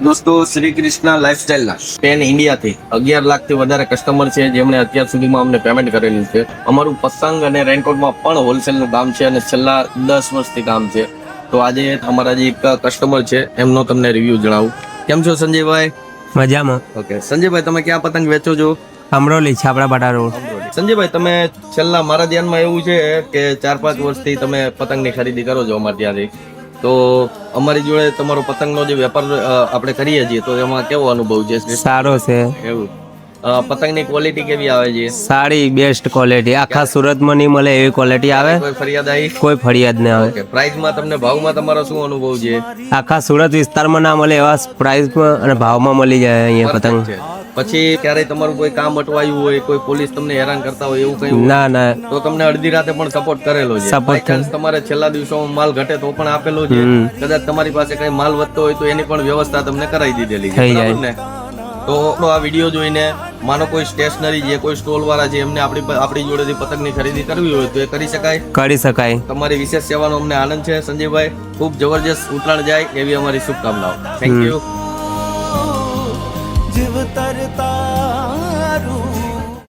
દોસ્તો શ્રી કૃષ્ણ લાઈફસ્ટાઈલના પેન ઇન્ડિયાથી 11 લાખથી વધારે કસ્ટમર છે જેમણે અત્યાર સુધીમાં અમને પેમેન્ટ કરેલું છે. અમારું પતંગ અને રેનકોટમાં પણ હોલસેલનું કામ છે અને છેલ્લા 10 વર્ષથી કામ છે. તો આજે અમારા જે એક કસ્ટમર છે એમનો તમને રિવ્યુ જણાવું. કેમ છો સંજયભાઈ? મજામાં. ઓકે સંજયભાઈ, તમે ક્યાં પતંગ વેચો છો? અમરોલી છાપરાપાટા રોડ. સંજયભાઈ, તમે છેલ્લા મારા ધ્યાનમાં એવું છે કે 4-5 વર્ષથી તમે પતંગની ખરીદી કરો છો અમારે ત્યાંથી. તો અમારી જોડે તમારો પતંગનો જે વેપાર આપણે કરીએ છીએ તો એમાં કેવો અનુભવ છે? સારો છે. એવું પતંગની ક્વોલિટી કેવી આવે છે? સારી બેસ્ટ ક્વોલિટી. આખા સુરતમાં નહીં મળે એવી ક્વોલિટી આવે. કોઈ ફરિયાદ આવી? કોઈ ફરિયાદ નહીં આવે. ઓકે, પ્રાઇસમાં તમને ભાવમાં તમારો શું અનુભવ છે? આખા સુરત વિસ્તારમાં ના મળે એવા પ્રાઇસમાં અને ભાવમાં મળી જાય અહીંયા પતંગ. છે. પછી ક્યારેય તમારું કોઈ કામ અટવાયું હોય, કોઈ પોલીસ તમને હેરાન કરતા હોય એવું કઈ? ના ના, તો તમને અડધી રાતે પણ સપોર્ટ કરેલો છે. Support By chance તમારે છેલ્લા દિવસોમાં માલ ઘટે તો પણ આપેલો છે. કદાચ તમારી પાસે કઈ માલ વધતો હોય તો એની પણ વ્યવસ્થા તમને કરાવી દીધેલી છે. થઈ જાય. બરાબર ને? તો આ વિડીયો જોઈને માનો કોઈ સ્ટેશનરી છે, કોઈ સ્ટોલ વાળા છે, એમને આપણી જોડેથી પતંગની ખરીદી કરવી હોય તો એ કરી શકાય. કરી શકાય. તમારી વિશેષ સેવાનો અમને આનંદ છે સંજયભાઈ. ખૂબ જબરજસ્ત ઉતરાણ જાય એવી અમારી શુભકામનાઓ. Thank you. જીવ તરતારું